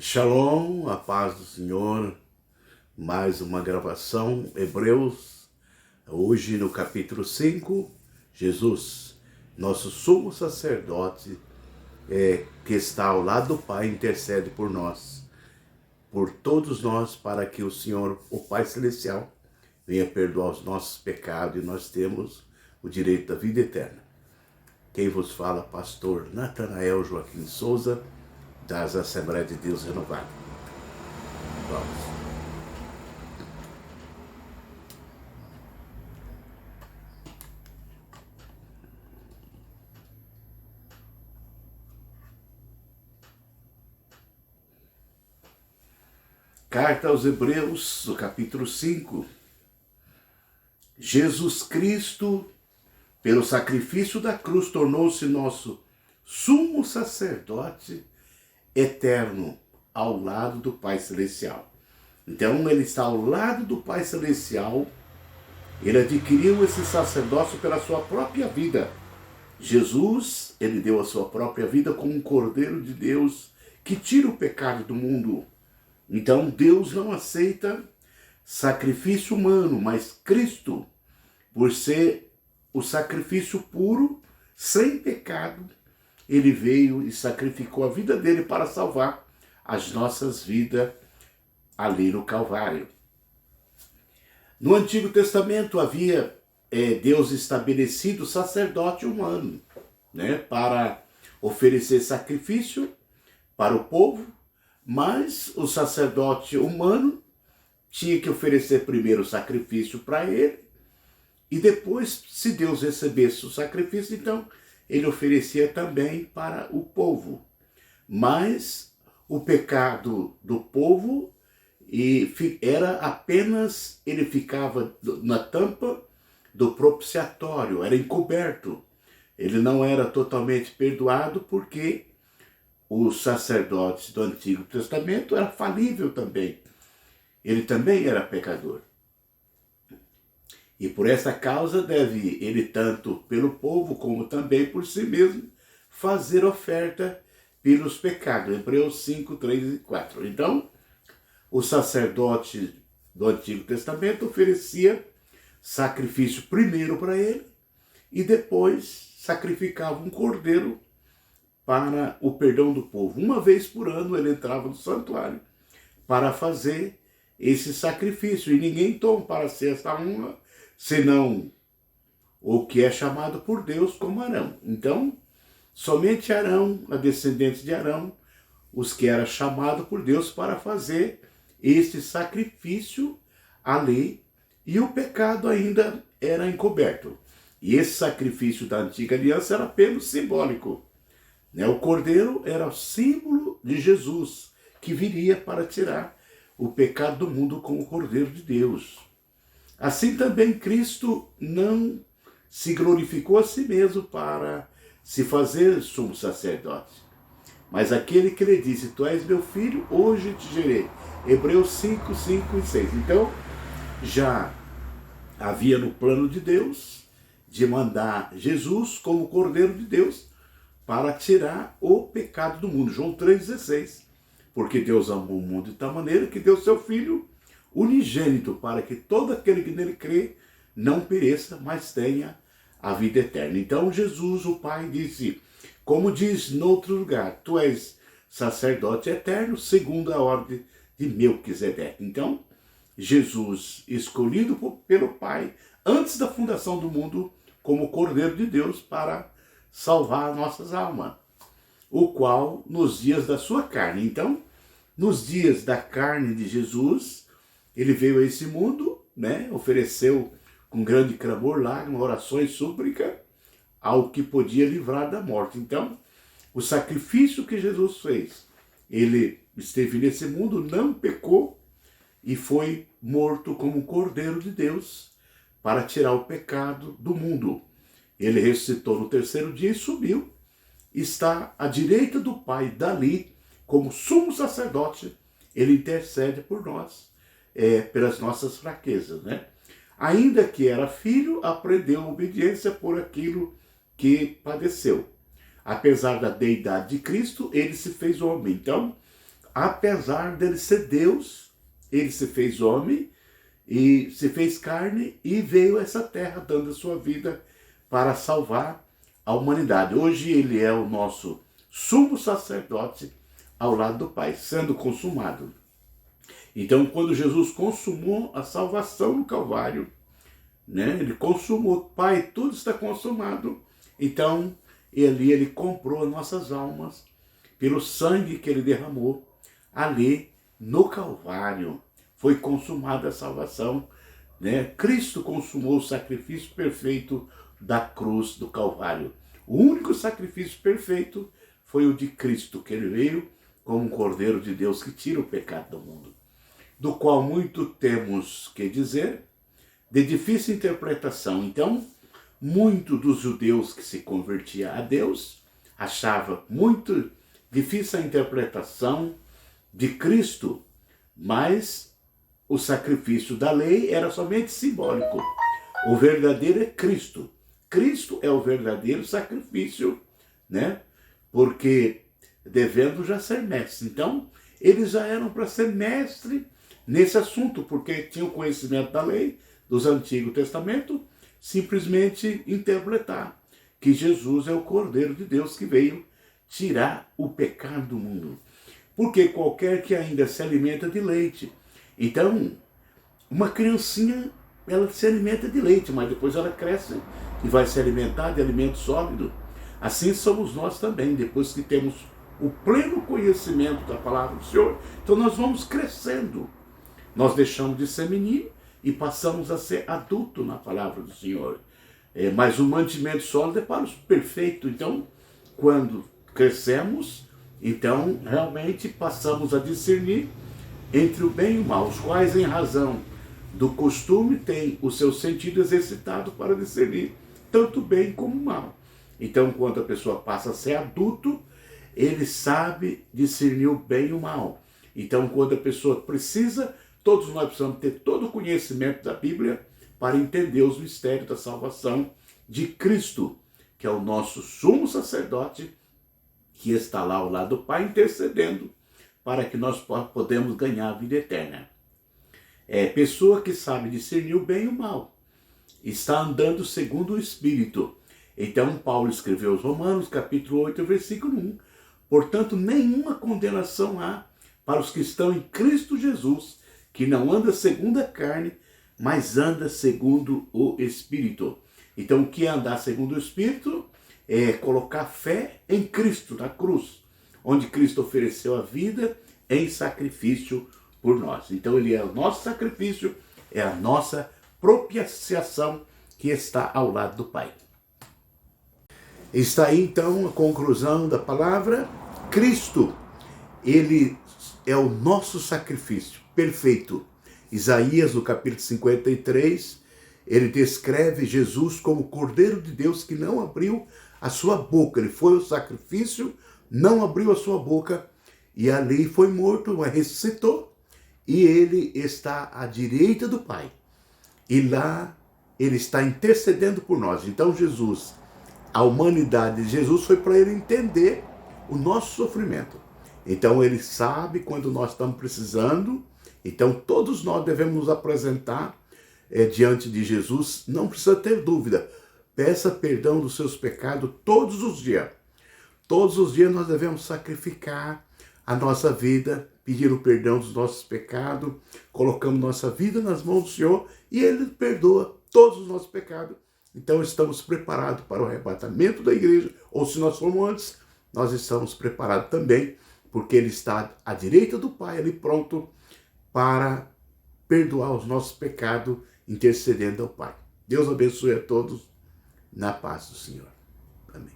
Shalom, a paz do Senhor, mais uma gravação, Hebreus, hoje no capítulo 5, Jesus, nosso sumo sacerdote, que está ao lado do Pai, intercede por nós, por todos nós, para que o Senhor, o Pai Celestial, venha perdoar os nossos pecados e nós temos o direito da vida eterna. Quem vos fala, pastor Natanael Joaquim Souza, das Assembleias de Deus Renovada. Vamos. Carta aos Hebreus, no capítulo 5. Jesus Cristo, pelo sacrifício da cruz, tornou-se nosso sumo sacerdote eterno ao lado do Pai Celestial. Então ele está ao lado do Pai Celestial, ele adquiriu esse sacerdócio pela sua própria vida. Jesus, ele deu a sua própria vida como um Cordeiro de Deus que tira o pecado do mundo. Então Deus não aceita sacrifício humano, mas Cristo, por ser o sacrifício puro, sem pecado, ele veio e sacrificou a vida dele para salvar as nossas vidas ali no Calvário. No Antigo Testamento havia Deus estabelecido sacerdote humano, né, para oferecer sacrifício para o povo, mas o sacerdote humano tinha que oferecer primeiro o sacrifício para ele, e depois, se Deus recebesse o sacrifício, então ele oferecia também para o povo. Mas o pecado do povo era apenas, ele ficava na tampa do propiciatório, era encoberto. Ele não era totalmente perdoado porque os sacerdotes do Antigo Testamento era falível também. Ele também era pecador. E por essa causa deve ele, tanto pelo povo como também por si mesmo, fazer oferta pelos pecados. Hebreus 5, 3 e 4. Então, o sacerdote do Antigo Testamento oferecia sacrifício primeiro para ele e depois sacrificava um cordeiro para o perdão do povo. Uma vez por ano ele entrava no santuário para fazer esse sacrifício. E ninguém toma para si essa honra senão o que é chamado por Deus como Arão. Então, somente Arão, a descendente de Arão, os que era chamado por Deus para fazer esse sacrifício ali, e o pecado ainda era encoberto. E esse sacrifício da antiga aliança era apenas simbólico. O cordeiro era o símbolo de Jesus, que viria para tirar o pecado do mundo como o Cordeiro de Deus. Assim também Cristo não se glorificou a si mesmo para se fazer sumo sacerdote. Mas aquele que lhe disse, tu és meu filho, hoje te gerei. Hebreus 5, 5 e 6. Então, já havia no plano de Deus de mandar Jesus como Cordeiro de Deus para tirar o pecado do mundo. João 3,16. Porque Deus amou o mundo de tal maneira que deu seu Filho unigênito, para que todo aquele que nele crê não pereça, mas tenha a vida eterna. Então Jesus, o Pai, disse, como diz no outro lugar, tu és sacerdote eterno, segundo a ordem de Melquisedeque. Então, Jesus, escolhido pelo Pai, antes da fundação do mundo, como Cordeiro de Deus, para salvar nossas almas, o qual nos dias da sua carne. Então, nos dias da carne de Jesus, ele veio a esse mundo, ofereceu com grande clamor, lágrimas, orações, súplica, ao que podia livrar da morte. Então, o sacrifício que Jesus fez, ele esteve nesse mundo, não pecou e foi morto como Cordeiro de Deus para tirar o pecado do mundo. Ele ressuscitou no terceiro dia e subiu, está à direita do Pai, dali, como sumo sacerdote, ele intercede por nós, pelas nossas fraquezas, Ainda que era filho, aprendeu a obediência por aquilo que padeceu. Apesar da deidade de Cristo, ele se fez homem. Então, apesar dele ser Deus, ele se fez homem e se fez carne e veio a essa terra dando a sua vida para salvar a humanidade. Hoje ele é o nosso sumo sacerdote ao lado do Pai, sendo consumado. Então, quando Jesus consumou a salvação no Calvário, né, ele consumou, Pai, tudo está consumado. Então, ele comprou nossas almas pelo sangue que ele derramou ali no Calvário. Foi consumada a salvação, né? Cristo consumou o sacrifício perfeito da cruz do Calvário. O único sacrifício perfeito foi o de Cristo, que ele veio como um Cordeiro de Deus que tira o pecado do mundo, do qual muito temos que dizer, de difícil interpretação. Então, muito dos judeus que se convertiam a Deus achava muito difícil a interpretação de Cristo, mas o sacrifício da lei era somente simbólico. O verdadeiro é Cristo. Cristo é o verdadeiro sacrifício, né? Porque devendo já ser mestre. Então, eles já eram para ser mestre nesse assunto, porque tinham conhecimento da lei, dos Antigo Testamento, simplesmente interpretar que Jesus é o Cordeiro de Deus que veio tirar o pecado do mundo. Porque qualquer que ainda se alimenta de leite. Então, uma criancinha, ela se alimenta de leite, mas depois ela cresce e vai se alimentar de alimento sólido. Assim somos nós também, depois que temos o pleno conhecimento da palavra do Senhor, então nós vamos crescendo. Nós deixamos de ser menino e passamos a ser adulto na palavra do Senhor. Mas o mantimento sólido é para os perfeitos. Então, quando crescemos, então realmente passamos a discernir entre o bem e o mal, os quais, em razão do costume, têm o seu sentido exercitado para discernir tanto o bem como o mal. Então, quando a pessoa passa a ser adulto, ele sabe discernir o bem e o mal. Então, quando a pessoa precisa, todos nós precisamos ter todo o conhecimento da Bíblia para entender os mistérios da salvação de Cristo, que é o nosso sumo sacerdote, que está lá ao lado do Pai intercedendo para que nós podemos ganhar a vida eterna. Pessoa que sabe discernir o bem e o mal, está andando segundo o Espírito. Então Paulo escreveu aos Romanos, capítulo 8, versículo 1. Portanto, nenhuma condenação há para os que estão em Cristo Jesus, que não anda segundo a carne, mas anda segundo o Espírito. Então, o que é andar segundo o Espírito? É colocar fé em Cristo, na cruz, onde Cristo ofereceu a vida em sacrifício por nós. Então, ele é o nosso sacrifício, é a nossa propiciação que está ao lado do Pai. Está aí, então, a conclusão da palavra. Cristo, ele é o nosso sacrifício perfeito. Isaías, no capítulo 53, ele descreve Jesus como o Cordeiro de Deus que não abriu a sua boca. Ele foi o sacrifício, não abriu a sua boca, e ali foi morto, mas ressuscitou, e ele está à direita do Pai. E lá ele está intercedendo por nós. Então Jesus, a humanidade de Jesus foi para ele entender o nosso sofrimento. Então ele sabe quando nós estamos precisando. Então todos nós devemos nos apresentar diante de Jesus. Não precisa ter dúvida. Peça perdão dos seus pecados todos os dias. Todos os dias nós devemos sacrificar a nossa vida, pedir o perdão dos nossos pecados, colocamos nossa vida nas mãos do Senhor e Ele perdoa todos os nossos pecados. Então estamos preparados para o arrebatamento da igreja, ou se nós formos antes, nós estamos preparados também, porque Ele está à direita do Pai, ali pronto para perdoar os nossos pecados, intercedendo ao Pai. Deus abençoe a todos, na paz do Senhor. Amém.